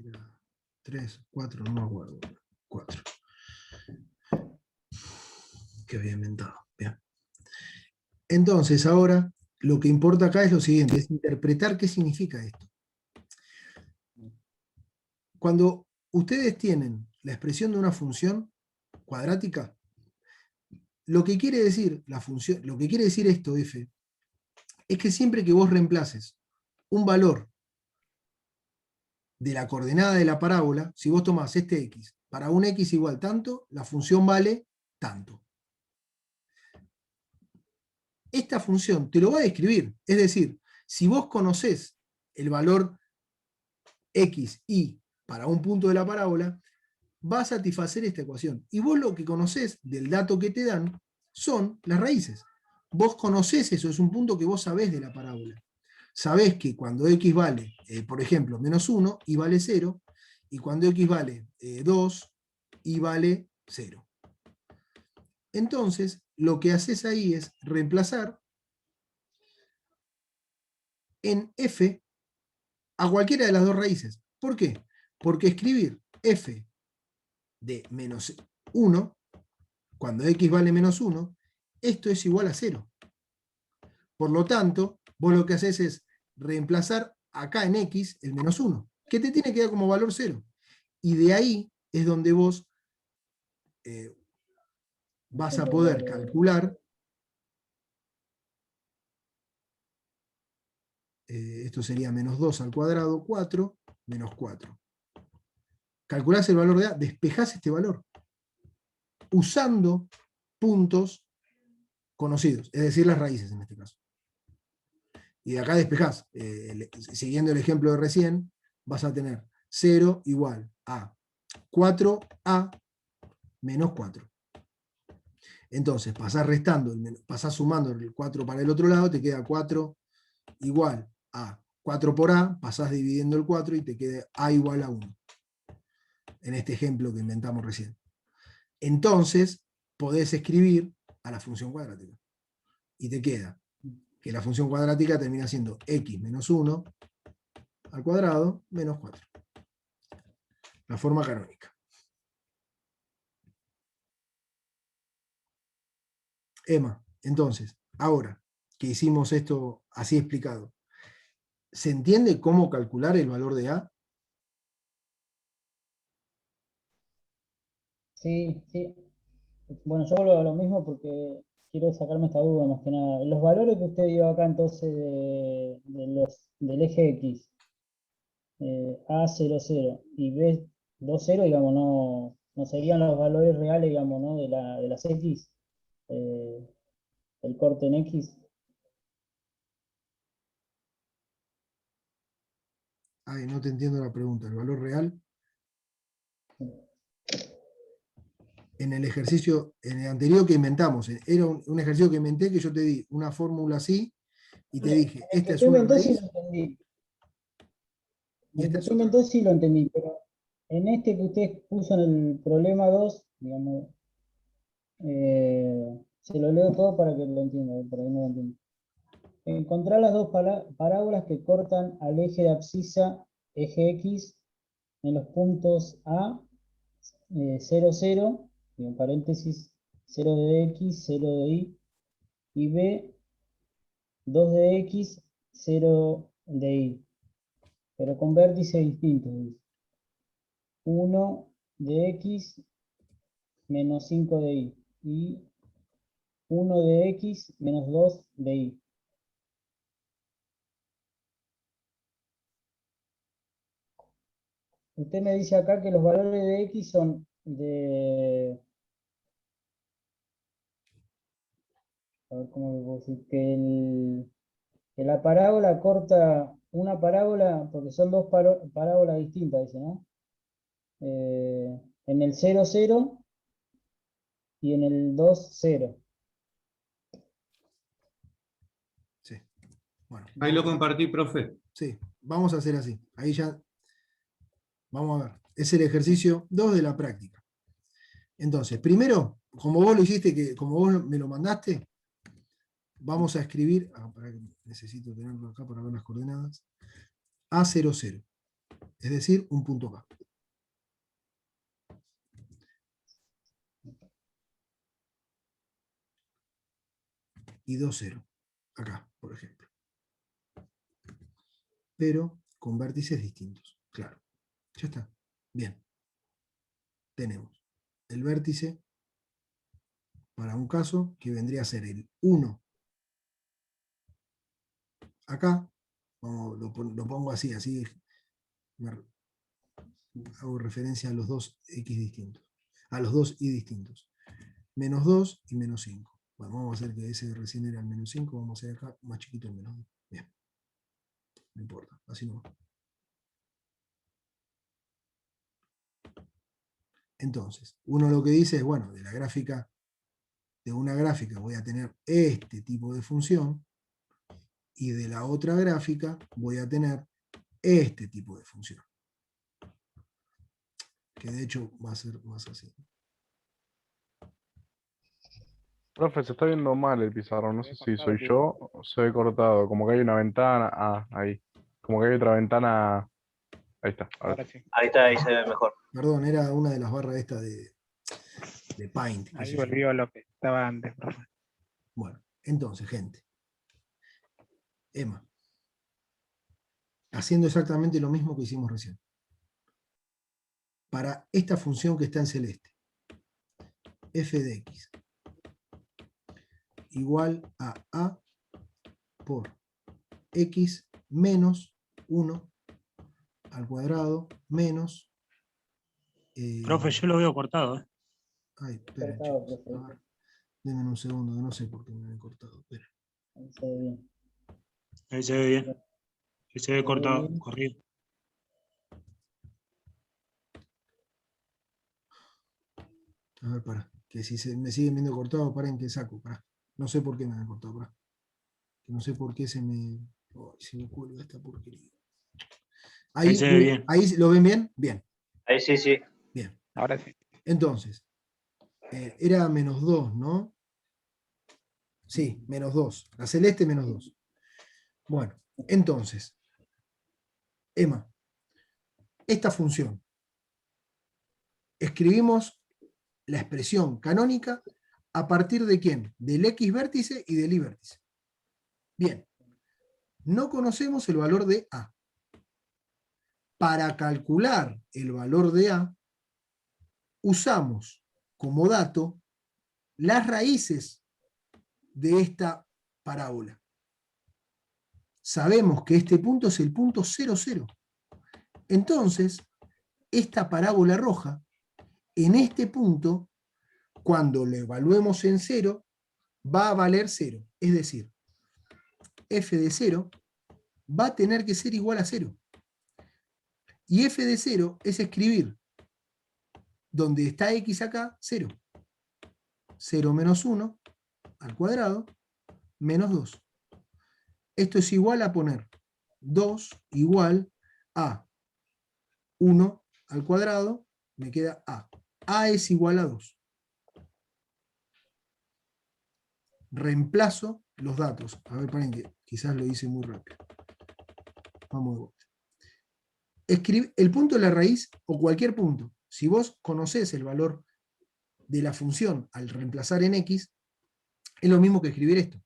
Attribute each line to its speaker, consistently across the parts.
Speaker 1: Era 3, 4, no me acuerdo. 4. Que había inventado. Bien. Entonces, ahora, lo que importa acá es lo siguiente, es interpretar qué significa esto. Cuando ustedes tienen la expresión de una función cuadrática, lo que quiere decir la función, lo que quiere decir esto, f, es que siempre que vos reemplaces un valor de la coordenada de la parábola, si vos tomás este x para un x igual tanto, la función vale tanto. Esta función te lo va a describir, es decir, si vos conocés el valor x, y para un punto de la parábola, va a satisfacer esta ecuación. Y vos lo que conocés del dato que te dan son las raíces. Vos conocés eso, es un punto que vos sabés de la parábola. Sabés que cuando x vale, por ejemplo, menos 1, y vale 0, y cuando x vale 2, y vale 0. Entonces, lo que haces ahí es reemplazar en f a cualquiera de las dos raíces. ¿Por qué? Porque escribir f de menos 1, cuando x vale menos 1, esto es igual a 0. Por lo tanto, vos lo que haces es reemplazar acá en x el menos 1, que te tiene que dar como valor 0. Y de ahí es donde vos vas a poder calcular, esto sería menos 2 al cuadrado, 4, menos 4. Calculás el valor de a, despejás este valor, usando puntos conocidos, es decir, las raíces en este caso. Y de acá despejás, siguiendo el ejemplo de recién, vas a tener 0 igual a 4a menos 4. Entonces pasás restando, pasás sumando el 4 para el otro lado, te queda 4 igual a 4 por a, pasás dividiendo el 4 y te queda a igual a 1. En este ejemplo que inventamos recién. Entonces podés escribir a la función cuadrática. Y te queda que la función cuadrática termina siendo x menos 1 al cuadrado menos 4. La forma canónica. Emma, entonces, ahora que hicimos esto así explicado, ¿se entiende cómo calcular el valor de A?
Speaker 2: Sí, sí. Bueno, yo vuelvo a lo mismo porque quiero sacarme esta duda más que nada. Los valores que usted dio acá entonces del eje X, A00 y B20, digamos, no serían los valores reales, digamos, ¿no? De las X, eh, el corte en X.
Speaker 1: Ay, no te entiendo la pregunta. ¿El valor real? En el ejercicio, en el anterior que inventamos, era un ejercicio que inventé que yo te di una fórmula así y te dije,
Speaker 2: El
Speaker 1: esta
Speaker 2: que
Speaker 1: es
Speaker 2: tú
Speaker 1: una
Speaker 2: inventó sí lo
Speaker 1: raíz
Speaker 2: entendí.
Speaker 1: y
Speaker 2: El
Speaker 1: esta
Speaker 2: que
Speaker 1: es
Speaker 2: tú
Speaker 1: otra
Speaker 2: inventó
Speaker 1: raíz.
Speaker 2: sí lo entendí, pero en este que usted puso en el problema 2, digamos, se lo leo todo para que lo entienda, por ahí no lo entiendo. Encontrar las dos parábolas que cortan al eje de abscisa, eje X, en los puntos A, 0, 0, y en paréntesis 0 de X, 0 de y B, 2 de X, 0 de Y, pero con vértices distintos. 1 de X menos 5 de y 1 de X menos 2 de Y. Usted me dice acá que los valores de X son a ver cómo le puedo decir, que la parábola corta una parábola, porque son dos parábolas distintas, dice, ¿no? En el 0, 0 y en el 2, 0.
Speaker 1: Sí. Bueno,
Speaker 3: Ahí lo compartí, profe.
Speaker 1: sí, vamos a hacer así. Ahí ya, vamos a ver. Es el ejercicio 2 de la práctica. Entonces, primero, como vos lo hiciste, como vos me lo mandaste, vamos a escribir, para que necesito tenerlo acá para ver las coordenadas, A00. Es decir, un punto acá. Y 2, 0. Acá, por ejemplo. Pero con vértices distintos. Claro. Ya está. Bien. Tenemos el vértice para un caso que vendría a ser el 1 acá. Lo pongo así hago referencia a los dos X distintos. A los dos Y distintos. Menos 2 y menos 5. Bueno, vamos a hacer que ese recién era el menos 5, vamos a hacer acá más chiquito el menos 2. Bien. No importa, así no. Entonces, uno lo que dice es, bueno, de una gráfica voy a tener este tipo de función, y de la otra gráfica voy a tener este tipo de función. Que de hecho va a ser más así.
Speaker 3: Profe, se está viendo mal el pizarrón. No sé si soy yo o se ve cortado. Como que hay una ventana. Ah, ahí. Como que hay otra ventana. Ahí está. Ahora sí.
Speaker 4: Ahí está, ahí se ve mejor.
Speaker 1: Perdón, era una de las barras estas de Paint.
Speaker 5: Ahí volvió lo que estaba antes, profe.
Speaker 1: Bueno, entonces, gente. Emma. Haciendo exactamente lo mismo que hicimos recién. Para esta función que está en celeste. F de x igual a por x menos 1 al cuadrado menos...
Speaker 6: Profe, yo lo veo cortado.
Speaker 1: Ay, esperen,
Speaker 2: Cortado,
Speaker 1: chicos.
Speaker 2: profe.
Speaker 1: A ver, denme un segundo, que no sé por qué me he cortado. Esperen.
Speaker 2: Ahí se ve bien.
Speaker 6: Ahí se ve bien. Ahí se ve cortado,
Speaker 2: bien.
Speaker 6: corrido.
Speaker 1: A ver, para. Que si me siguen viendo cortado, paren que saco. Para. No sé por qué me han cortado. Para. Que no sé por qué se me... Oh, se me cuelga esta porquería.
Speaker 6: Ahí se ve bien.
Speaker 1: Ahí lo ven bien. Bien.
Speaker 4: Ahí sí, sí.
Speaker 1: Bien.
Speaker 5: Ahora sí.
Speaker 1: Entonces, era menos 2, ¿no? Sí, menos 2. La celeste menos 2. Bueno, entonces, Emma, esta función, escribimos la expresión canónica a partir de quién? Del X vértice y del Y vértice. Bien, no conocemos el valor de A. Para calcular el valor de A, usamos como dato las raíces de esta parábola. Sabemos que este punto es el punto 0, 0. Entonces, esta parábola roja, en este punto, cuando lo evaluemos en 0, va a valer 0. Es decir, f de 0 va a tener que ser igual a 0. Y f de 0 es escribir, donde está x acá, 0. 0 menos 1 al cuadrado, menos 2. Esto es igual a poner 2 igual a 1 al cuadrado, me queda a. A es igual a 2. Reemplazo los datos. A ver, paren que quizás lo hice muy rápido. Vamos de vuelta. Escribe el punto de la raíz o cualquier punto. Si vos conocés el valor de la función al reemplazar en x, es lo mismo que escribir esto.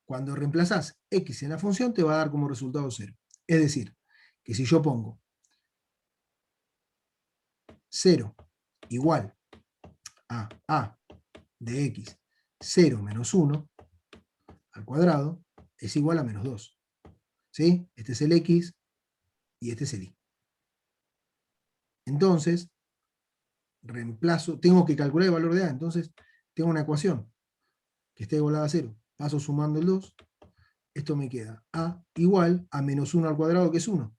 Speaker 1: Cuando reemplazás x en la función, te va a dar como resultado 0. Es decir, que si yo pongo 0 igual a a de x, 0 menos 1 al cuadrado, es igual a menos 2. ¿Sí? Este es el x y este es el y. Entonces, reemplazo, tengo que calcular el valor de a, entonces tengo una ecuación que está igualada a 0. Paso sumando el 2, esto me queda a igual a menos 1 al cuadrado, que es 1.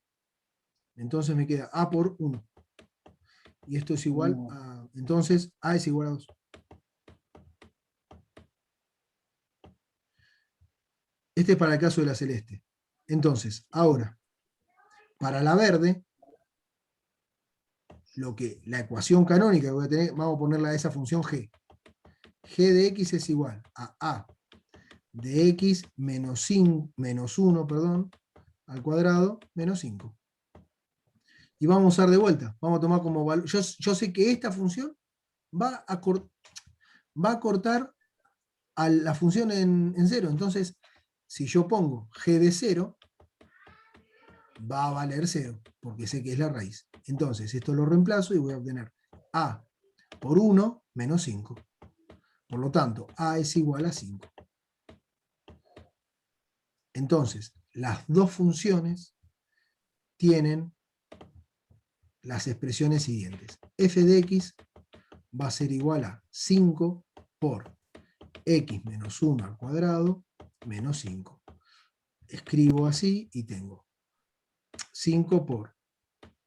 Speaker 1: Entonces me queda a por 1. Y esto es igual a... Entonces a es igual a 2. Este es para el caso de la celeste. Entonces, ahora, para la verde, la ecuación canónica que voy a tener, vamos a ponerla a esa función g. G de x es igual a de x menos 1 al cuadrado menos 5. y vamos a usar de vuelta. Vamos a tomar como valor. Yo sé que esta función va a cortar a la función en 0. Entonces, si yo pongo g de 0, va a valer 0, porque sé que es la raíz. Entonces, esto lo reemplazo y voy a obtener a por 1 menos 5. Por lo tanto, a es igual a 5. Entonces, las dos funciones tienen las expresiones siguientes. F de x va a ser igual a 5 por x menos 1 al cuadrado menos 5. Escribo así y tengo 5 por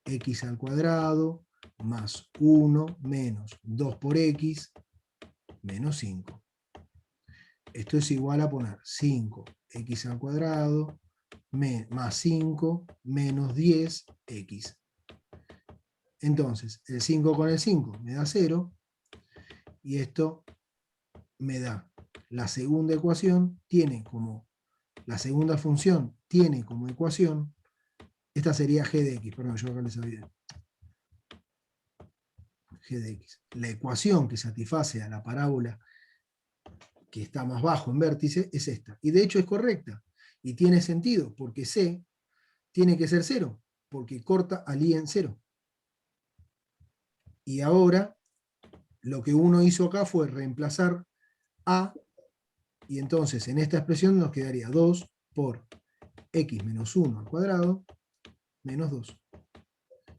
Speaker 1: x al cuadrado más 1 menos 2 por x menos 5. Esto es igual a poner 5x al cuadrado más 5 menos 10x. Entonces, el 5 con el 5 me da 0, y esto me da la segunda ecuación, la segunda función tiene como ecuación, esta sería g de x, perdón, yo acá les olvidé. G de x. La ecuación que satisface a la parábola que está más bajo en vértice es esta. Y de hecho es correcta. Y tiene sentido, porque C tiene que ser 0, porque corta al I en 0. Y ahora, lo que uno hizo acá fue reemplazar A, y entonces en esta expresión nos quedaría 2 por x menos 1 al cuadrado menos 2.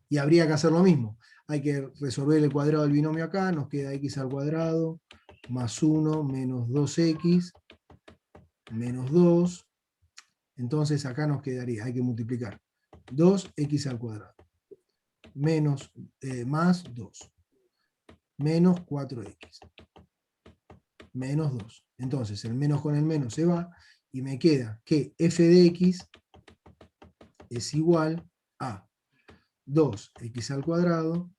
Speaker 1: Y habría que hacer lo mismo. Hay que resolver el cuadrado del binomio acá, nos queda x al cuadrado más 1 menos 2x menos 2. Entonces acá nos quedaría, hay que multiplicar 2x al cuadrado más 2 menos 4x menos 2. Entonces el menos con el menos se va y me queda que f de x es igual a 2x al cuadrado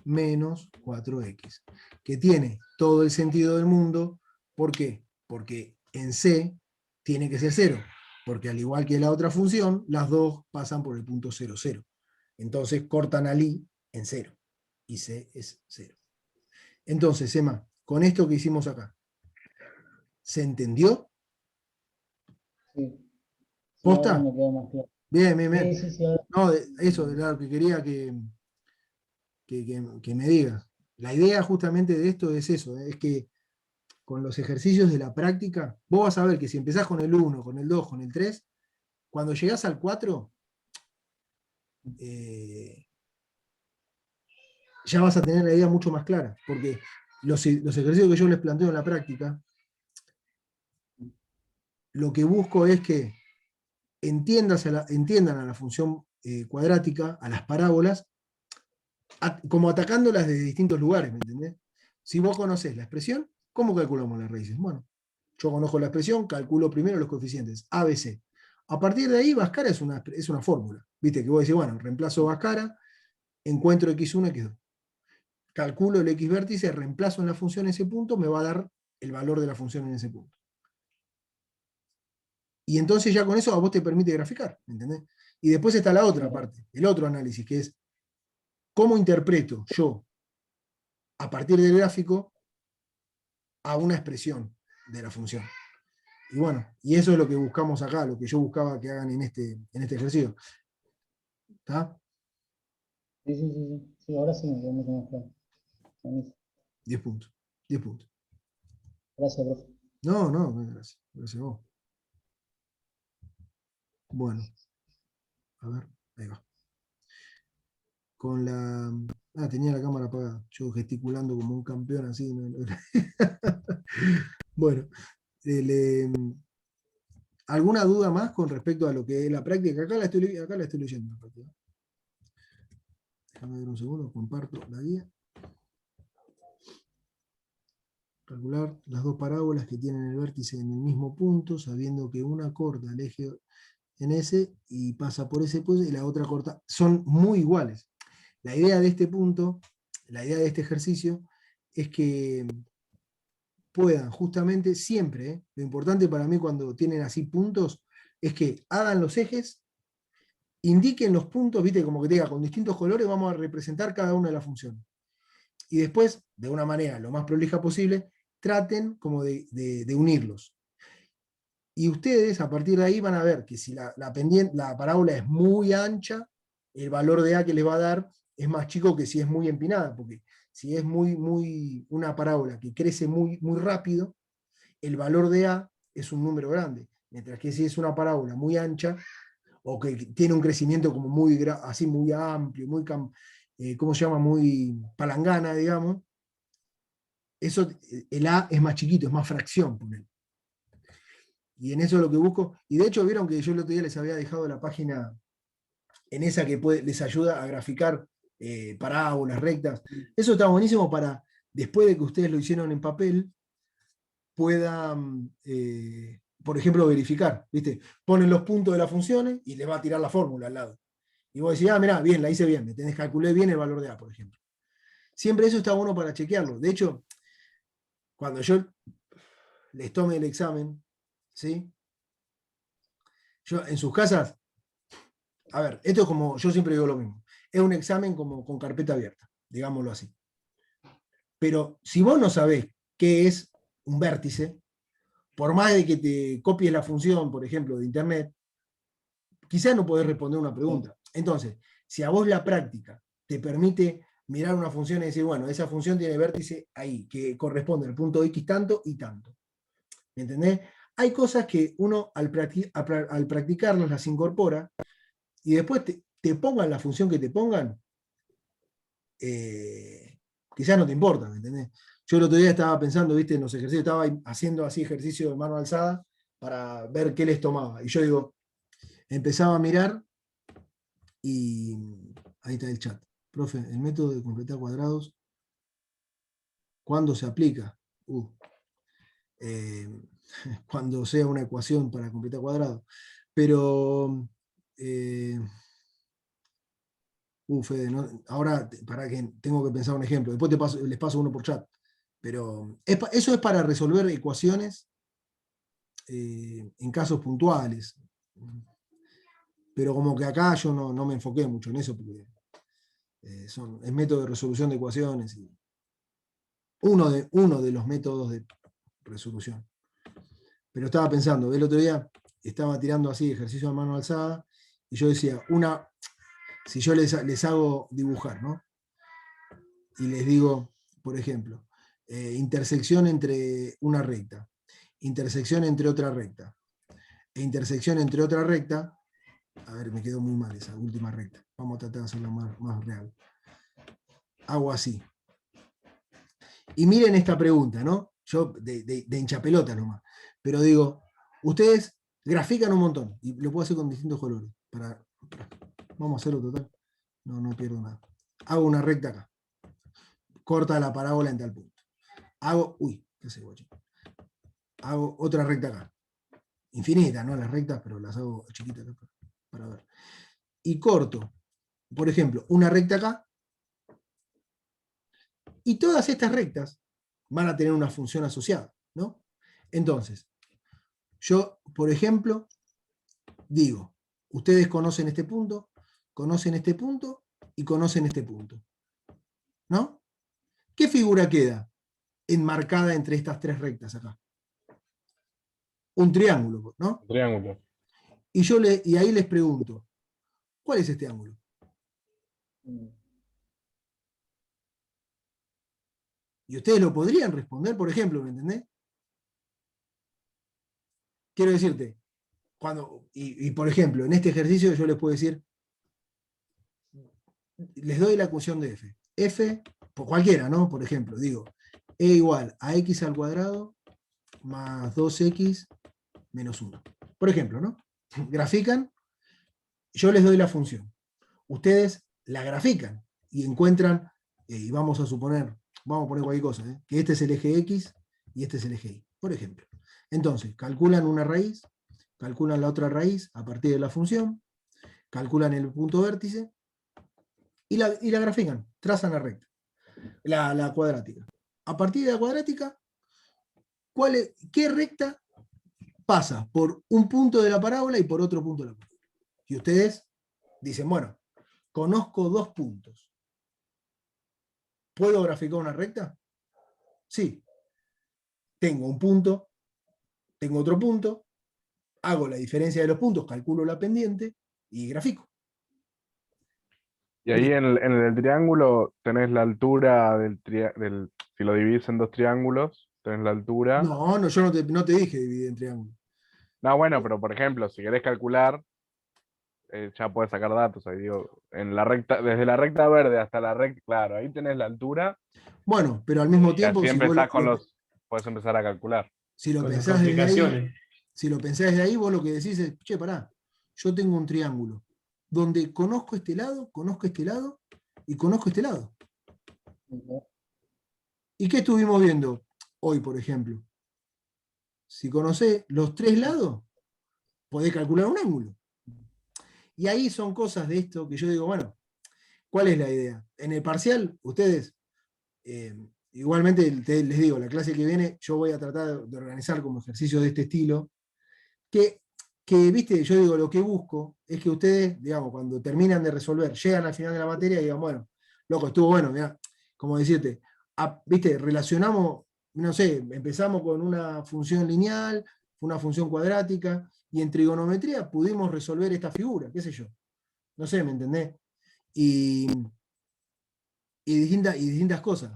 Speaker 1: menos 4x, que tiene todo el sentido del mundo. ¿Por qué? Porque en C tiene que ser 0, porque al igual que la otra función, las dos pasan por el punto 0, 0. Entonces cortan al I en 0, y C es 0. Entonces, Emma, con esto que hicimos acá, ¿se entendió?
Speaker 2: Sí. Sí,
Speaker 1: ¿Posta?
Speaker 2: ahora me quedó más claro.
Speaker 1: Bien, bien, bien.
Speaker 2: Sí, sí, sí, ahora.
Speaker 1: No, eso era lo que quería que me digas. La idea justamente de esto es eso, es que con los ejercicios de la práctica, vos vas a ver que si empezás con el 1, con el 2, con el 3, cuando llegás al 4, ya vas a tener la idea mucho más clara, porque los ejercicios que yo les planteo en la práctica, lo que busco es que entiendan a la función cuadrática, a las parábolas, como atacándolas desde distintos lugares, ¿me entendés? Si vos conocés la expresión, ¿cómo calculamos las raíces? Bueno, yo conozco la expresión, calculo primero los coeficientes, A, B, C. A partir de ahí, Bhaskara es una fórmula. Viste que vos decís, bueno, reemplazo Bhaskara, encuentro x1, x2. Calculo el x vértice, reemplazo en la función ese punto, me va a dar el valor de la función en ese punto. Y entonces ya con eso a vos te permite graficar, ¿entendés? Y después está la otra parte, el otro análisis, que es cómo interpreto yo, a partir del gráfico, a una expresión de la función. Y bueno, y eso es lo que buscamos acá, lo que yo buscaba que hagan en este ejercicio. ¿Está?
Speaker 2: Sí, sí, sí, sí. Sí, ahora sí me quedó mucho más claro. Buenísimo.
Speaker 1: 10 puntos. 10 puntos.
Speaker 2: Gracias, profe.
Speaker 1: No, no, gracias. Gracias a vos. Bueno, a ver, ahí va. Con la... Ah, tenía la cámara apagada. Yo gesticulando como un campeón así. Bueno, ¿alguna duda más con respecto a lo que es la práctica? Acá la estoy leyendo. Déjame ver un segundo, comparto la guía. Calcular las dos parábolas que tienen el vértice en el mismo punto, sabiendo que una corta el eje en ese y pasa por ese punto, y la otra corta. Son muy iguales. La idea de este punto, la idea de este ejercicio, es que puedan justamente siempre, lo importante para mí cuando tienen así puntos, es que hagan los ejes indiquen los puntos, viste, como que te diga, con distintos colores vamos a representar cada una de las funciones. Y después, de una manera lo más prolija posible, traten como de unirlos. Y ustedes, a partir de ahí, van a ver que si la parábola es muy ancha, el valor de A que les va a dar es más chico que si es muy empinada, porque si es una parábola que crece muy rápido, el valor de A es un número grande. Mientras que si es una parábola muy ancha, o que tiene un crecimiento como así muy amplio, ¿cómo se llama? Muy palangana, digamos, eso, el A es más chiquito, es más fracción, ponele. Y en eso es lo que busco. Y de hecho, vieron que yo el otro día les había dejado la página en esa que les ayuda a graficar parábolas rectas. Eso está buenísimo para, después de que ustedes lo hicieron en papel, puedan, por ejemplo, verificar. ¿Viste? Ponen los puntos de las funciones y les va a tirar la fórmula al lado. Y vos decís, mirá, bien, la hice bien, calculé bien el valor de A, por ejemplo. Siempre eso está bueno para chequearlo. De hecho, cuando yo les tome el examen, ¿sí? Yo, en sus casas, a ver, esto es como, yo siempre digo lo mismo, es un examen como con carpeta abierta, digámoslo así. Pero si vos no sabés qué es un vértice, por más de que te copies la función, por ejemplo, de internet, quizás no podés responder una pregunta. Entonces, si a vos la práctica te permite mirar una función y decir, bueno, esa función tiene vértice ahí, que corresponde al punto X tanto y tanto. ¿Me entendés? Hay cosas que uno al practicarlas las incorpora y después te pongan la función que te pongan, quizás no te importa, ¿me entendés? Yo el otro día estaba pensando, viste, en los ejercicios, estaba haciendo así ejercicio de mano alzada para ver qué les tomaba. Y yo digo, empezaba a mirar y ahí está el chat. Profe, el método de completar cuadrados, ¿cuándo se aplica? Cuando sea una ecuación para completar cuadrados. Pero, Fede, ¿no? Ahora para que tengo que pensar un ejemplo. Después les paso uno por chat. Pero eso es para resolver ecuaciones en casos puntuales. Pero como que acá yo no me enfoqué mucho en eso, porque es método de resolución de ecuaciones. Y uno de los métodos de resolución. Pero estaba pensando, el otro día estaba tirando así ejercicio de mano alzada, y yo decía, si yo les hago dibujar, ¿no? Y les digo, por ejemplo, intersección entre una recta, intersección entre otra recta, e intersección entre otra recta. A ver, me quedó muy mal esa última recta. Vamos a tratar de hacerla más real. Hago así. Y miren esta pregunta, ¿no? Yo de hinchapelota nomás. Pero digo, ustedes grafican un montón. Y lo puedo hacer con distintos colores. Vamos a hacerlo total. No pierdo nada. Hago una recta acá. Corta la parábola en tal punto. ¿Qué hace, guacho? Hago otra recta acá. Infinita, ¿no? Las rectas, pero las hago chiquitas acá para ver. Y corto, por ejemplo, una recta acá. Y todas estas rectas van a tener una función asociada, ¿no? Entonces, yo, por ejemplo, digo, ustedes conocen este punto y conocen este punto, ¿no? ¿Qué figura queda enmarcada entre estas tres rectas acá? Un triángulo, ¿no?
Speaker 3: Triángulo.
Speaker 1: Y ahí les pregunto, ¿cuál es este ángulo? Y ustedes lo podrían responder, por ejemplo, ¿me entendés? Quiero decirte, por ejemplo, en este ejercicio yo les puedo decir, les doy la ecuación de f. F, por cualquiera, ¿no? Por ejemplo, digo, e igual a x al cuadrado más 2x menos 1. Por ejemplo, ¿no? Grafican, yo les doy la función. Ustedes la grafican y encuentran, y vamos a poner cualquier cosa, que este es el eje x y este es el eje y, por ejemplo. Entonces, calculan una raíz, calculan la otra raíz a partir de la función, calculan el punto vértice y la grafican, trazan la recta, la cuadrática. A partir de la cuadrática, ¿qué recta pasa por un punto de la parábola y por otro punto de la parábola? Y ustedes dicen, bueno, conozco 2 puntos. ¿Puedo graficar una recta? Sí. Tengo un punto, tengo otro punto, hago la diferencia de los puntos, calculo la pendiente y grafico.
Speaker 3: Y ahí en el triángulo tenés la altura si lo dividís en 2 triángulos, tenés la altura.
Speaker 1: No, no, yo no te dije dividir en triángulos.
Speaker 3: No, bueno, pero por ejemplo, si querés calcular, ya puedes sacar datos. Ahí digo, en la recta, desde la recta verde hasta la recta, claro, ahí tenés la altura.
Speaker 1: Bueno, pero al mismo
Speaker 3: Y
Speaker 1: tiempo,
Speaker 3: así
Speaker 1: si vos
Speaker 3: empezás con los, puedes empezar a calcular.
Speaker 1: si lo
Speaker 6: Con las
Speaker 1: pensás desde ahí,
Speaker 6: complicaciones.
Speaker 1: si lo pensás desde ahí, vos lo que decís es, che, pará, yo tengo un triángulo donde conozco este lado y conozco este lado. ¿Y qué estuvimos viendo hoy, por ejemplo? Si conocés los 3 lados, podés calcular un ángulo. Y ahí son cosas de esto que yo digo, bueno, ¿cuál es la idea? En el parcial, ustedes, igualmente les digo, la clase que viene yo voy a tratar de organizar como ejercicio de este estilo, viste, yo digo, lo que busco es que ustedes, digamos, cuando terminan de resolver, llegan al final de la materia y digan, bueno, loco, estuvo bueno, mirá, como decirte, viste, relacionamos, no sé, empezamos con una función lineal, una función cuadrática, y en trigonometría pudimos resolver esta figura, qué sé yo. No sé, ¿me entendés? Y distintas cosas.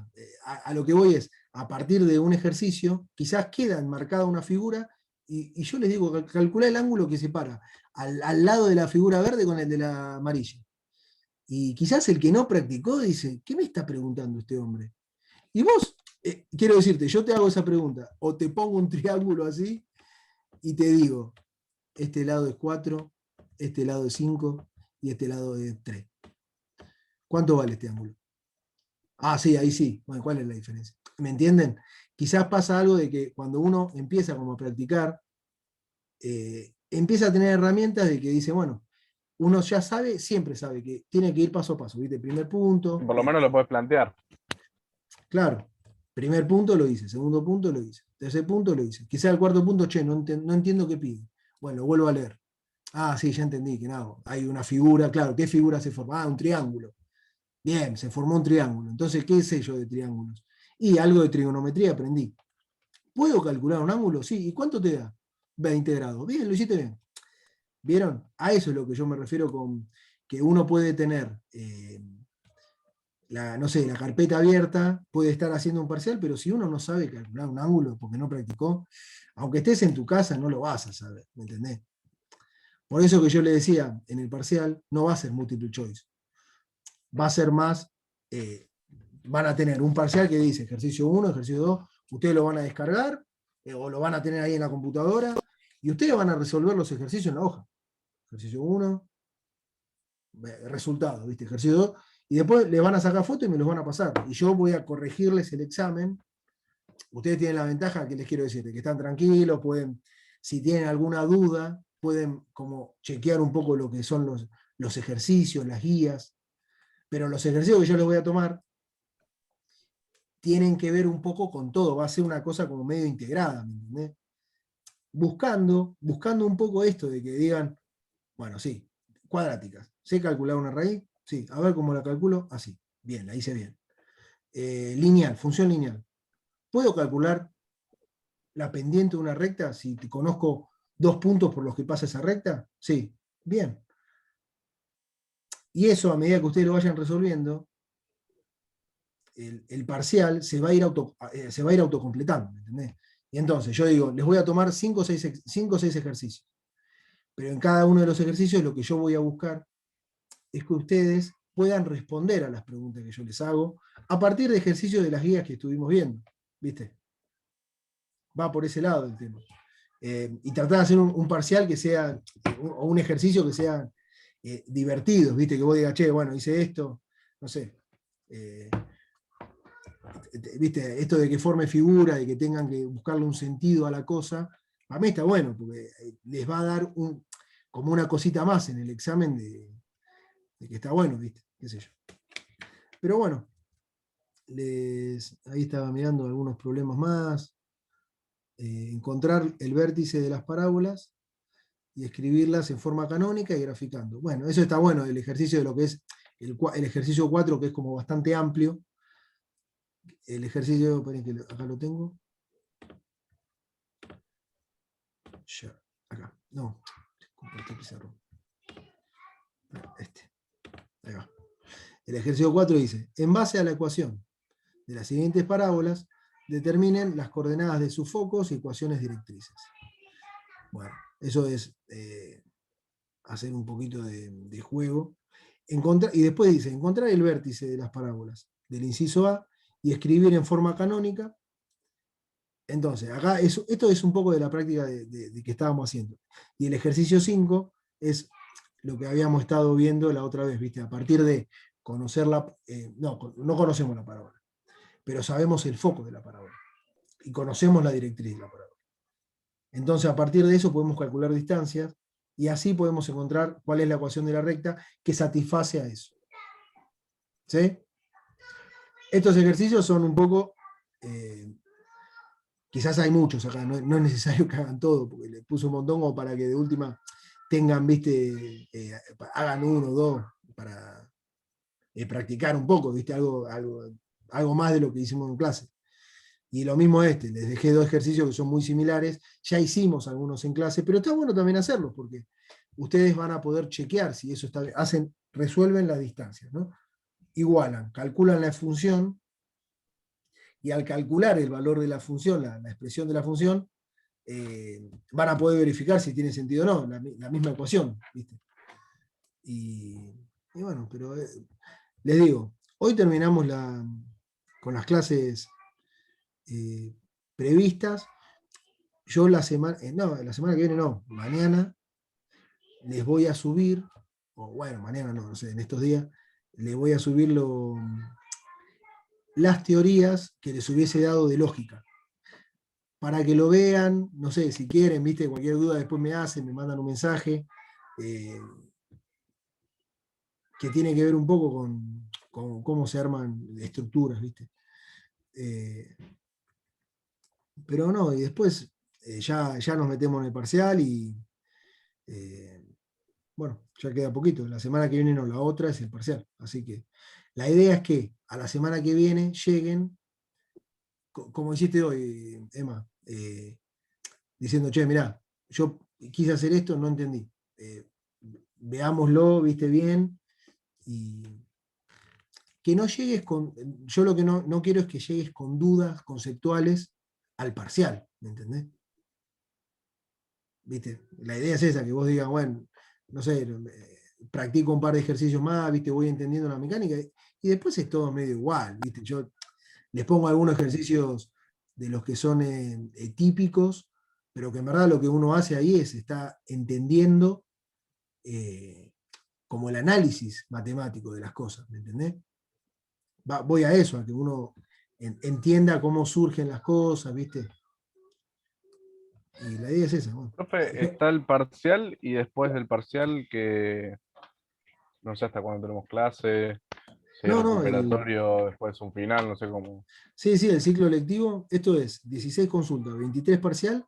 Speaker 1: A lo que voy es, a partir de un ejercicio, quizás queda enmarcada una figura, y yo les digo, calculá el ángulo que separa al lado de la figura verde con el de la amarilla. Y quizás el que no practicó dice, ¿qué me está preguntando este hombre? Y vos, quiero decirte, yo te hago esa pregunta, o te pongo un triángulo así, y te digo, este lado es 4, este lado es 5, y este lado es 3. ¿Cuánto vale este ángulo? Ah, sí, ahí sí. Bueno, ¿cuál es la diferencia? ¿Me entienden? Quizás pasa algo de que cuando uno empieza como a practicar, empieza a tener herramientas de que dice, bueno, uno ya sabe, siempre sabe que tiene que ir paso a paso, ¿viste? Primer punto,
Speaker 3: Por lo menos lo puedes plantear.
Speaker 1: claro, primer punto lo hice, segundo punto lo hice, tercer punto lo hice. Quizás el cuarto punto, che, no entiendo qué pide. Bueno, lo vuelvo a leer. Ah, sí, ya entendí que no, hay una figura, claro, ¿qué figura se forma? Ah, un triángulo. Bien, se formó un triángulo. Entonces, ¿qué sé yo de triángulos? Y algo de trigonometría aprendí. ¿Puedo calcular un ángulo? Sí. ¿Y cuánto te da? 20 grados. Bien, lo hiciste bien. ¿Vieron? A eso es lo que yo me refiero con que uno puede tener, no sé, la carpeta abierta, puede estar haciendo un parcial, pero si uno no sabe calcular un ángulo porque no practicó, aunque estés en tu casa, no lo vas a saber, ¿me entendés? Por eso que yo le decía, en el parcial no va a ser multiple choice, va a ser más, van a tener un parcial que dice ejercicio 1, ejercicio 2, ustedes lo van a descargar o lo van a tener ahí en la computadora y ustedes van a resolver los ejercicios en la hoja. Ejercicio 1, resultado, ¿viste? Ejercicio 2, y después le van a sacar fotos y me los van a pasar. Y yo voy a corregirles el examen. Ustedes tienen la ventaja que les quiero decir, que están tranquilos, pueden, si tienen alguna duda, pueden como chequear un poco lo que son los ejercicios, las guías, pero los ejercicios que yo les voy a tomar tienen que ver un poco con todo, va a ser una cosa como medio integrada, ¿me entendés? Buscando un poco esto de que digan, bueno, sí, cuadráticas, ¿sé calcular una raíz? Sí, a ver cómo la calculo, así, bien, la hice bien. Lineal, función lineal. ¿Puedo calcular la pendiente de una recta si te conozco 2 puntos por los que pasa esa recta? Sí, bien. Y eso, a medida que ustedes lo vayan resolviendo, el parcial se va a ir autocompletando, ¿me entendés? Y entonces yo digo, les voy a tomar 5 o 6 ejercicios. Pero en cada uno de los ejercicios lo que yo voy a buscar es que ustedes puedan responder a las preguntas que yo les hago a partir de ejercicios de las guías que estuvimos viendo. ¿Viste? Va por ese lado el tema. Y tratar de hacer un parcial que sea, o un ejercicio que sea divertido, ¿viste? Que vos digas, che, bueno, hice esto, no sé. ¿Viste? Esto de que forme figura, de que tengan que buscarle un sentido a la cosa, a mí está bueno, porque les va a dar como una cosita más en el examen de que está bueno, ¿viste? Qué sé yo. Pero bueno, ahí estaba mirando algunos problemas más. Encontrar el vértice de las parábolas y escribirlas en forma canónica y graficando. Bueno, eso está bueno, el ejercicio de lo que es el ejercicio 4, que es como bastante amplio. El ejercicio, esperen que acá lo tengo. Ya, acá, no, compartir pizarrón. Ahí va. El ejercicio 4 dice, en base a la ecuación de las siguientes parábolas, determinen las coordenadas de sus focos y ecuaciones directrices. Bueno, eso es hacer un poquito de juego. Y después dice, encontrar el vértice de las parábolas del inciso A y escribir en forma canónica. Entonces, acá esto es un poco de la práctica de que estábamos haciendo. Y el ejercicio 5 es lo que habíamos estado viendo la otra vez, ¿viste? A partir de conocerla, no conocemos la parábola, pero sabemos el foco de la parábola y conocemos la directriz de la parábola. Entonces, a partir de eso podemos calcular distancias y así podemos encontrar cuál es la ecuación de la recta que satisface a eso. ¿Sí? Estos ejercicios son un poco, quizás hay muchos acá, no es necesario que hagan todo, porque les puse un montón como para que de última tengan, viste, hagan 1 o 2 para practicar un poco, viste, algo más de lo que hicimos en clase. Y lo mismo les dejé 2 ejercicios que son muy similares, ya hicimos algunos en clase, pero está bueno también hacerlos, porque ustedes van a poder chequear si eso está, resuelven las distancias, ¿no? Igualan, calculan la función, y al calcular el valor de la función, la expresión de la función, van a poder verificar si tiene sentido o no, la misma ecuación, ¿viste? Y bueno, pero les digo, hoy terminamos con las clases previstas. Yo la semana que viene no, mañana les voy a subir, o bueno, mañana no sé, en estos días, les voy a subir las teorías que les hubiese dado de lógica. Para que lo vean, no sé, si quieren, viste, cualquier duda después me mandan un mensaje, que tiene que ver un poco con cómo se arman estructuras, viste. Pero no, y después ya nos metemos en el parcial y bueno, ya queda poquito. La semana que viene no, la otra es el parcial. Así que la idea es que a la semana que viene lleguen, como hiciste hoy, Emma, diciendo, che, mirá, yo quise hacer esto, no entendí. Veámoslo, viste bien, y que no llegues con, yo lo que no quiero es que llegues con dudas conceptuales al parcial, ¿me entendés? ¿Viste? La idea es esa, que vos digas, bueno, no sé, practico un par de ejercicios más, ¿viste? Voy entendiendo la mecánica, y después es todo medio igual, ¿viste? Yo les pongo algunos ejercicios de los que son típicos, pero que en verdad lo que uno hace ahí está entendiendo como el análisis matemático de las cosas, ¿me entendés? Voy a eso, a que uno entienda cómo surgen las cosas, ¿viste? Y la idea es esa. Bueno.
Speaker 3: Profe, está el parcial y después del parcial que no sé hasta cuándo tenemos clase, si
Speaker 1: No,
Speaker 3: es
Speaker 1: no,
Speaker 3: recuperatorio, después un final, no sé cómo.
Speaker 1: sí, el ciclo lectivo, esto es 16 consultas, 23 parcial,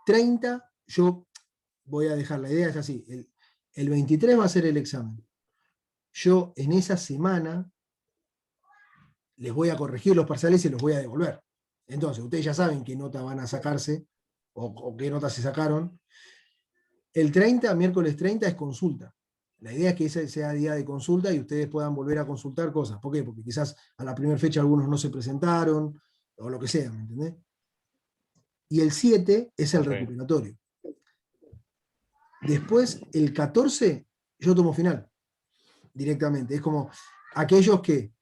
Speaker 1: 30, yo voy a dejar, la idea es así, el 23 va a ser el examen. Yo en esa semana les voy a corregir los parciales y los voy a devolver. Entonces, ustedes ya saben qué nota van a sacarse o qué notas se sacaron. El 30, miércoles 30, es consulta. La idea es que ese sea día de consulta y ustedes puedan volver a consultar cosas. ¿Por qué? Porque quizás a la primera fecha algunos no se presentaron o lo que sea, ¿me entendés? Y el 7 es el recuperatorio. Después, el 14, yo tomo final directamente. Es como aquellos que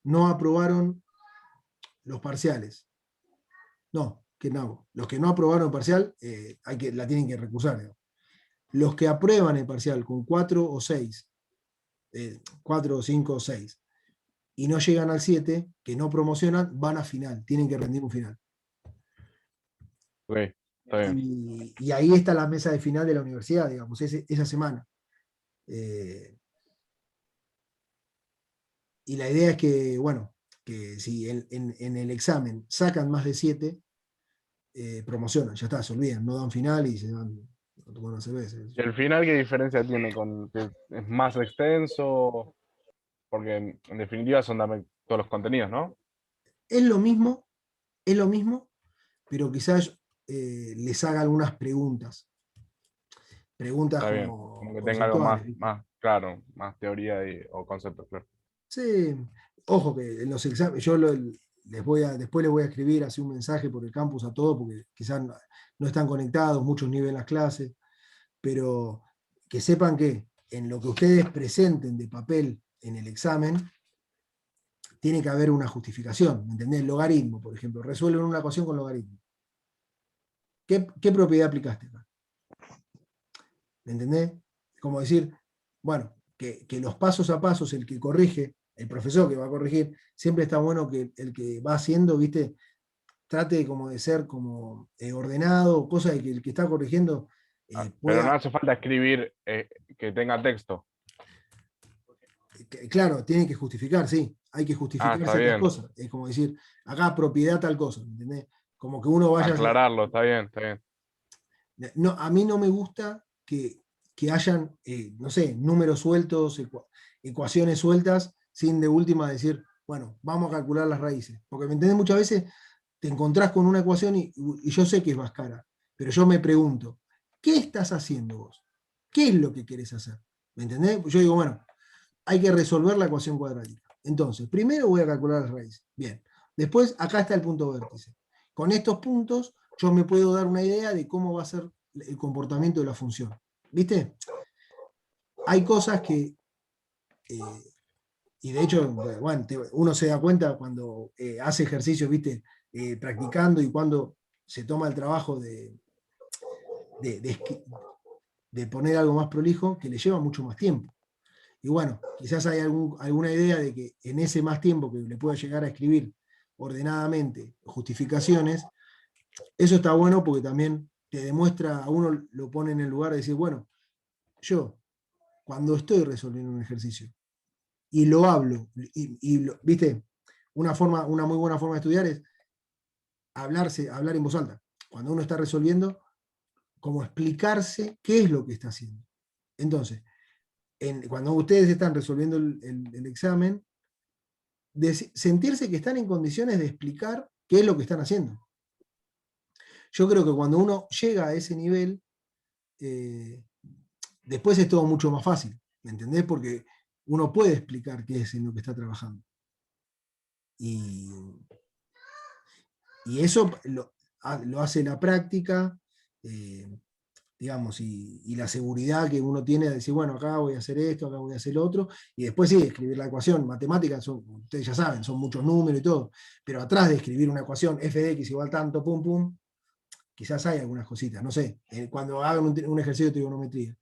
Speaker 1: no aprobaron los parciales. No, los que no aprobaron el parcial la tienen que recursar. Digamos. Los que aprueban el parcial con 4 o 6, 4 o 5 o 6, y no llegan al 7, que no promocionan, van a final, tienen que rendir un final.
Speaker 3: Ok, está bien.
Speaker 1: Y ahí está la mesa de final de la universidad, digamos, esa semana. Y la idea es que, bueno, que si en el examen sacan más de 7, promocionan, ya está, se olvidan, no dan final y se van tomar una cerveza.
Speaker 3: ¿Y el final qué diferencia tiene con que es más extenso? Porque en definitiva son también todos los contenidos, ¿no?
Speaker 1: Es lo mismo, pero quizás les haga algunas preguntas. Preguntas
Speaker 3: Está bien.
Speaker 1: como
Speaker 3: Como que tenga algo
Speaker 1: conceptuales, ¿viste?
Speaker 3: más claro, más teoría o conceptos, claro.
Speaker 1: Sí, ojo que en los exámenes, después les voy a escribir así un mensaje por el campus a todos, porque quizás no están conectados, muchos ni ven las clases, pero que sepan que en lo que ustedes presenten de papel en el examen, tiene que haber una justificación, ¿me entendés? Logaritmo, por ejemplo, resuelven una ecuación con logaritmo. ¿Qué propiedad aplicaste acá? ¿Me entendés? Como decir, bueno, que los pasos a pasos, el que corrige, el profesor que va a corregir, siempre está bueno que el que va haciendo, ¿viste? Trate como de ser como ordenado, cosa de que el que está corrigiendo
Speaker 3: Pero no
Speaker 1: pueda,
Speaker 3: hace falta escribir que tenga texto.
Speaker 1: claro, tiene que justificar, sí, hay que justificar
Speaker 3: Está
Speaker 1: ciertas
Speaker 3: bien.
Speaker 1: cosas. Es como decir, acá propiedad tal cosa, ¿me entendés? Como que uno vaya.
Speaker 3: Aclararlo, está bien, está bien.
Speaker 1: No, a mí no me gusta que hayan, no sé, números sueltos, ecuaciones sueltas, sin de última decir, bueno, vamos a calcular las raíces. Porque, ¿me entendés? Muchas veces te encontrás con una ecuación y yo sé que es Bhaskara, pero yo me pregunto, ¿qué estás haciendo vos? ¿Qué es lo que querés hacer? ¿Me entendés? Yo digo, bueno, hay que resolver la ecuación cuadrática. Entonces, primero voy a calcular las raíces. Bien. Después, acá está el punto vértice. Con estos puntos, yo me puedo dar una idea de cómo va a ser el comportamiento de la función. ¿Viste? Hay cosas que, y de hecho, bueno, uno se da cuenta cuando hace ejercicios, ¿viste? Practicando y cuando se toma el trabajo de poner algo más prolijo, que le lleva mucho más tiempo. Y bueno, quizás hay alguna idea de que en ese más tiempo que le pueda llegar a escribir ordenadamente justificaciones, eso está bueno porque también te demuestra, a uno lo pone en el lugar de decir, bueno, yo, cuando estoy resolviendo un ejercicio y lo hablo, viste, una muy buena forma de estudiar es hablar en voz alta. Cuando uno está resolviendo, como explicarse qué es lo que está haciendo. Entonces, cuando ustedes están resolviendo el examen, sentirse que están en condiciones de explicar qué es lo que están haciendo. Yo creo que cuando uno llega a ese nivel, después es todo mucho más fácil, ¿me entendés? Porque uno puede explicar qué es en lo que está trabajando. Y eso lo hace la práctica, digamos, y la seguridad que uno tiene de decir, bueno, acá voy a hacer esto, acá voy a hacer lo otro, y después sí, escribir la ecuación. Matemáticas, ustedes ya saben, son muchos números y todo, pero atrás de escribir una ecuación, f de x igual tanto, pum, pum, quizás hay algunas cositas, no sé, cuando hagan un ejercicio de trigonometría.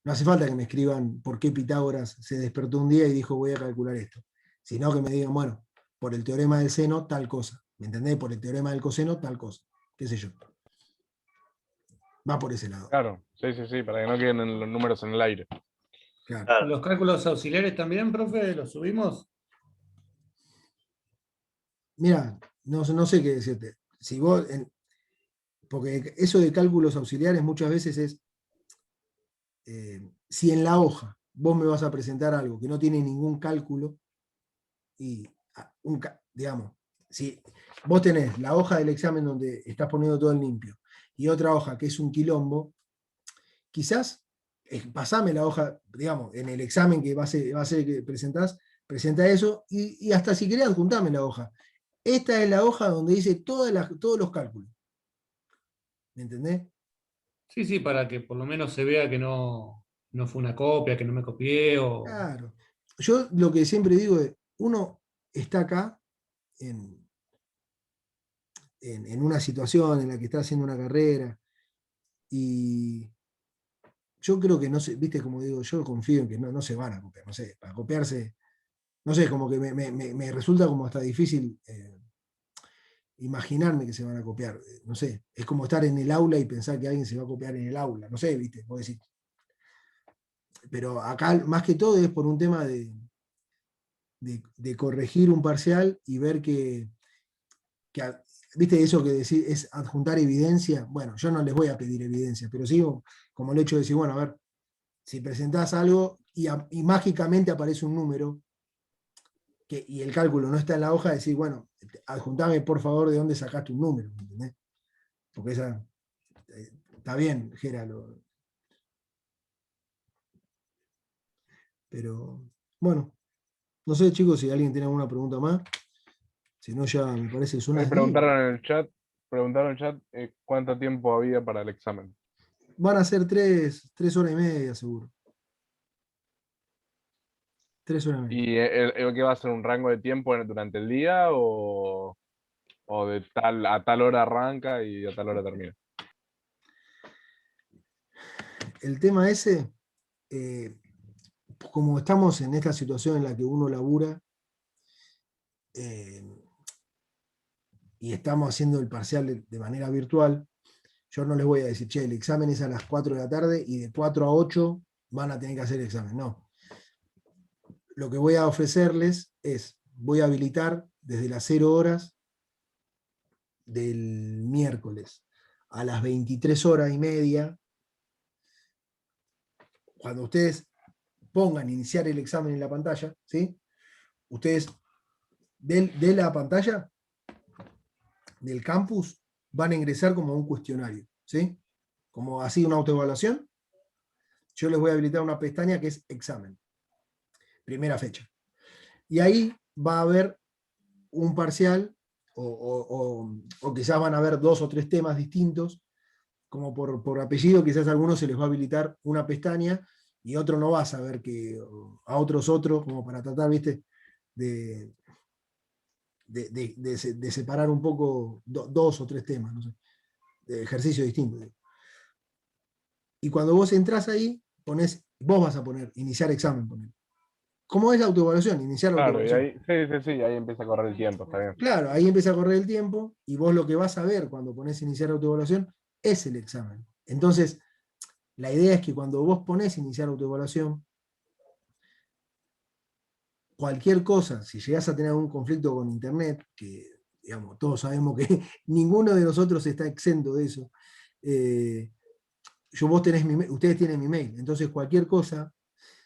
Speaker 1: No hace falta que me escriban por qué Pitágoras se despertó un día y dijo voy a calcular esto, sino que me digan, bueno, por el teorema del seno, tal cosa, ¿me entendés? Por el teorema del coseno, tal cosa, qué sé yo. Va por ese lado.
Speaker 3: Claro, sí, sí, sí, para que no queden los números en el aire.
Speaker 1: Claro.
Speaker 4: Claro.
Speaker 7: ¿Los cálculos auxiliares también, profe, los subimos?
Speaker 1: Mira, no sé qué decirte. Si vos, porque eso de cálculos auxiliares muchas veces es, si en la hoja vos me vas a presentar algo que no tiene ningún cálculo, y digamos, si vos tenés la hoja del examen donde estás poniendo todo en limpio y otra hoja que es un quilombo, quizás pasame la hoja, digamos, en el examen que va a ser que presentás, presenta eso y hasta si querés adjuntame la hoja. Esta es la hoja donde dice todos los cálculos. ¿Me entendés?
Speaker 7: Sí, sí, para que por lo menos se vea que no fue una copia, que no me copié o...
Speaker 1: Claro. Yo lo que siempre digo es, uno está acá en una situación en la que está haciendo una carrera y yo creo que no se, viste, como digo, yo confío en que no se van a copiar, no sé, para copiarse, no sé, como que me resulta como hasta difícil imaginarme que se van a copiar, no sé, es como estar en el aula y pensar que alguien se va a copiar en el aula, no sé, viste, vos decís. Pero acá más que todo es por un tema de corregir un parcial y ver que ¿viste eso que decir es adjuntar evidencia? Bueno, yo no les voy a pedir evidencia, pero sí como el hecho de decir, bueno, a ver, si presentás algo y mágicamente aparece un número y el cálculo no está en la hoja, decir, bueno, adjuntame por favor de dónde sacaste un número, ¿entendés? Porque esa está bien, Geralo. Pero, bueno, no sé, chicos, si alguien tiene alguna pregunta más. Si no, ya me parece que son
Speaker 3: Ahí
Speaker 1: las 10.
Speaker 3: preguntaron en el chat cuánto tiempo había para el examen.
Speaker 1: Van a ser 3 horas y media, seguro. 3 horas y media.
Speaker 3: ¿Y el que va a ser un rango de tiempo durante el día o de a tal hora arranca y a tal hora termina?
Speaker 1: El tema ese, como estamos en esta situación en la que uno labura y estamos haciendo el parcial de manera virtual, yo no les voy a decir, che, el examen es a las 4 de la tarde y de 4 a 8 van a tener que hacer el examen. No. Lo que voy a ofrecerles es, voy a habilitar desde las 0 horas del miércoles a las 23 horas y media, cuando ustedes pongan iniciar el examen en la pantalla, ¿sí? Ustedes de la pantalla del campus van a ingresar como a un cuestionario, ¿sí? Como así una autoevaluación. Yo les voy a habilitar una pestaña que es examen, primera fecha. Y ahí va a haber un parcial o quizás van a haber 2 o 3 temas distintos, como por apellido, quizás a algunos se les va a habilitar una pestaña y otro no va a saber que a otros otro, como para tratar, ¿viste? De separar un poco 2 o 3 temas, no sé, de ejercicio distinto. Y cuando vos entrás ahí, vos vas a poner iniciar examen. ¿Cómo es la autoevaluación? Iniciar la
Speaker 3: Claro, y
Speaker 1: autoevaluación.
Speaker 3: ahí, sí, ahí empieza a correr el tiempo, está bien.
Speaker 1: Claro, ahí empieza a correr el tiempo y vos lo que vas a ver cuando pones iniciar autoevaluación es el examen. Entonces, la idea es que cuando vos ponés iniciar autoevaluación, cualquier cosa, si llegás a tener algún conflicto con internet, que digamos, todos sabemos que ninguno de nosotros está exento de eso, ustedes tienen mi mail, entonces cualquier cosa,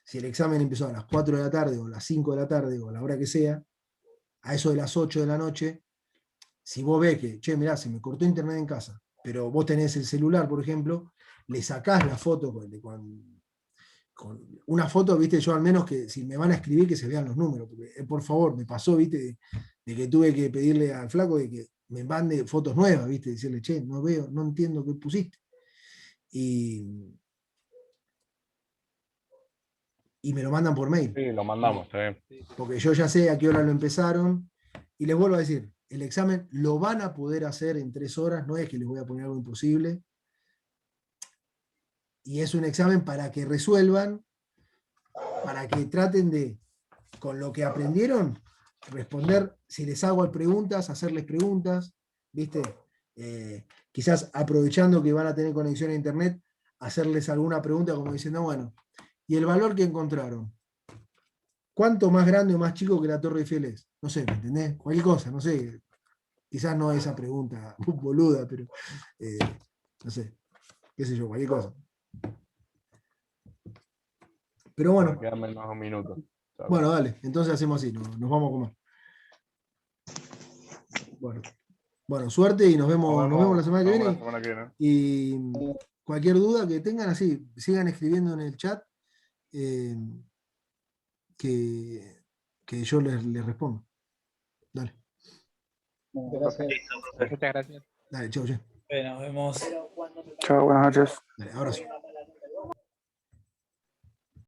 Speaker 1: si el examen empezó a las 4 de la tarde o a las 5 de la tarde o a la hora que sea, a eso de las 8 de la noche, si vos ves que, che, mirá, se me cortó internet en casa, pero vos tenés el celular, por ejemplo, le sacás la foto con una foto, viste, yo al menos que si me van a escribir que se vean los números, porque por favor, me pasó, viste, de que tuve que pedirle al flaco de que me mande fotos nuevas, viste, decirle, che, no veo, no entiendo qué pusiste. Y me lo mandan por mail.
Speaker 3: Sí, lo mandamos, está bien.
Speaker 1: Porque yo ya sé a qué hora lo empezaron, y les vuelvo a decir, el examen lo van a poder hacer en 3 horas, no es que les voy a poner algo imposible, y es un examen para que resuelvan, para que traten de, con lo que aprendieron, responder, si les hago preguntas, hacerles preguntas, ¿viste? Quizás aprovechando que van a tener conexión a internet, hacerles alguna pregunta como diciendo, bueno, ¿y el valor que encontraron? ¿Cuánto más grande o más chico que la Torre Eiffel es? No sé, ¿me entendés? Cualquier cosa, no sé. Quizás no esa pregunta boluda, pero no sé, qué sé yo, cualquier cosa. Pero bueno.
Speaker 3: Quedan menos de un minuto.
Speaker 1: Bueno, dale, entonces hacemos así, nos vamos a comer. Bueno, suerte y nos vemos la semana que viene.
Speaker 3: La semana que viene.
Speaker 1: Y cualquier duda que tengan, así, sigan escribiendo en el chat que yo les respondo. Dale.
Speaker 2: Gracias.
Speaker 5: Muchas gracias.
Speaker 1: Dale, chau, che.
Speaker 8: Nos vemos.
Speaker 5: Chao, buenas noches.
Speaker 1: Dale, abrazo.